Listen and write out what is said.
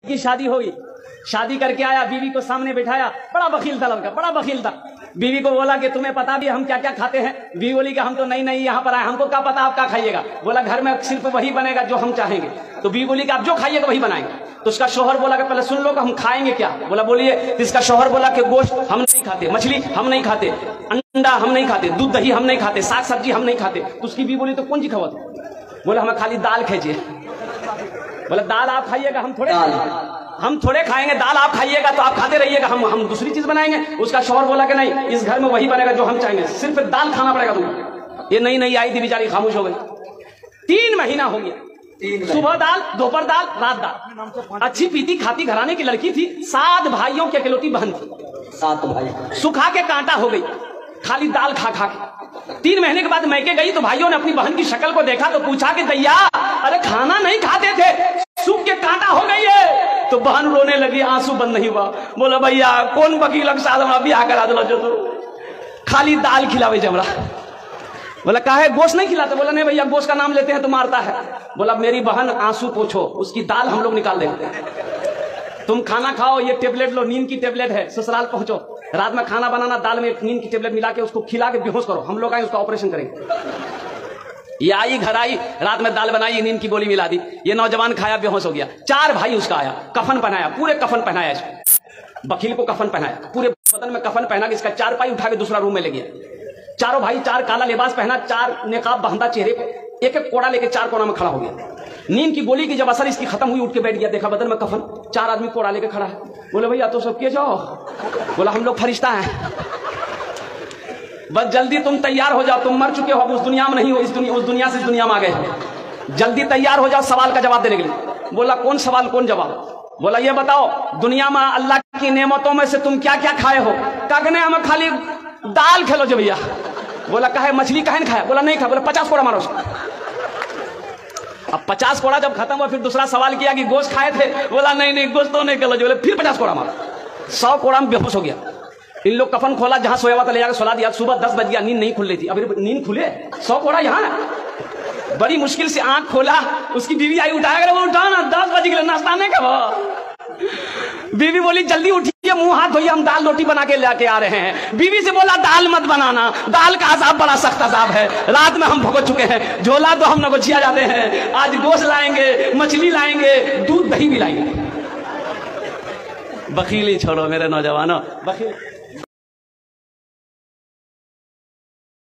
की शादी होगी, शादी करके आया, बीवी को सामने बिठाया, बड़ा बखील था लड़का, बड़ा बखील था। बीवी को बोला कि तुम्हें पता भी हम क्या क्या खाते हैं? बीवी बोली कि हम तो नहीं नहीं यहाँ पर आए, हमको क्या पता आप क्या खाइएगा? बोला घर में सिर्फ वही बनेगा जो हम चाहेंगे। तो बीवी बोली कि आप जो खाइएगा वही बनाएंगे। तो उसका शौहर बोला कि पहले सुन लो कि हम खाएंगे क्या? बोला बोलिए। तो इसका शौहर बोला कि गोश्त हम नहीं खाते, मछली हम नहीं खाते, अंडा हम नहीं खाते, दूध दही हम नहीं खाते, साग सब्जी हम नहीं खाते। तो उसकी बीवी बोली तो कौन सी खावा? बोला हमें खाली दाल खींचिए। बोला दाल आप खाइएगा, हम थोड़े खाएंगे, दाल आप खाइएगा तो आप खाते रहिएगा, हम दूसरी चीज बनाएंगे। उसका शौहर बोला कि नहीं, इस घर में वही बनेगा जो हम चाहेंगे, सिर्फ दाल खाना पड़ेगा तुम्हें। ये नई नई आई थी, बेचारी खामोश हो गई। 3 महीना हो गया, सुबह दाल, दोपहर दाल, रात दाल। अच्छी पीती खाती घराने की लड़की थी, 7 भाइयों की अकेलौती बहन थी। 7 भाई सुखा के कांटा हो गई, खाली दाल खा खा के। 3 महीने के बाद मैके गई तो भाइयों ने अपनी बहन की शक्ल को देखा तो पूछा कि दैया, अरे खाना नहीं खाते थे, सूख के कांटा हो गई है। तो बहन रोने लगी, आंसू बंद नहीं हुआ। बोला भैया कौन वकील के साथ हमरा बियाह करा दिला जो तो खाली दाल खिलावे जमरा। बोला काहे गोश्त नहीं खिलाते? बोला नहीं भैया, गोश्त का नाम लेते हैं तो मारता है। बोला मेरी बहन आंसू पोछो, उसकी दाल हम लोग निकाल देंगे, तुम खाना खाओ, ये टेबलेट लो, नींद की टेबलेट है, ससुराल पहुंचो, रात में खाना बनाना, दाल में नींद की टेबलेट मिला के उसको खिला के बेहोश करो, हम लोग आए उसका ऑपरेशन करेंगे। ये आई, घर आई, रात में दाल बनाई, नींद की गोली मिला दी, ये नौजवान खाया, बेहोश हो गया। 4 भाई उसका आया, कफन पहनाया, पूरे कफन पहनाया इसको, वकील को कफन पहनाया, पूरे बदन में कफन पहना के इसका 4 पाई उठा के दूसरा रूम में ले गया। चारों भाई 4 काला लिबास पहना, 4 नेकाब बांधा चेहरे पे, एक एक कोड़ा लेके 4 कोना में खड़ा हो गया। नींद की गोली की जब असर इसकी खत्म हुई, उठ के बैठ गया, देखा बदन में कफन, 4 आदमी कोड़ा लेके खड़ा है। बोले भैया तो सब किए जाओ। बोला हम लोग फरिश्ता हैं, बस जल्दी तुम तैयार हो जाओ, तुम मर चुके हो, अब उस दुनिया में नहीं हो, उस दुनिया से इस दुनिया में आ गए, जल्दी तैयार हो जाओ सवाल का जवाब देने के लिए। बोला कौन सवाल कौन जवाब? बोला ये बताओ दुनिया में अल्लाह की नेमतों में से तुम क्या क्या खाए हो? कहने हमें खाली दाल खेलो जो भैया। बोला कहे मछली कहे नहीं खाया? बोला नहीं खाया। बोला 50 कोड़ा मारो। अब 50 कोड़ा जब खत्म हुआ फिर दूसरा सवाल किया कि गोश्त खाए थे? बोला नहीं नहीं गोश्त तो नहीं खेलो। बोले फिर 50 कोड़ा मारो। 100 कोड़ा में बेहोश हो गया। इन लोग कफन खोला, जहां सोया हुआ था ले जाकर सुला दिया। सुबह 10 बज गया, नींद नहीं खुल रही थी। अभी नींद खुले, 100 कोड़ा यहाँ, बड़ी मुश्किल से आंख खोला, उसकी बीवी आई, उठाया, वो उठा ना, 10 बज गए, नाश्ता नहीं कब? बीवी बोली जल्दी उठिए, मुंह हाथ धोइए, हम दाल रोटी बना के लेके आ रहे हैं। बीवी से बोला दाल मत बनाना, दाल का अजाब बड़ा सख्त अजाब है, रात में हम भुगत चुके हैं, झोला तो हम नगोचिया जाते हैं, आज गोश्त लाएंगे, मछली लाएंगे, दूध दही भी लाएंगे। बखीली छोड़ो मेरे नौजवानों, बखील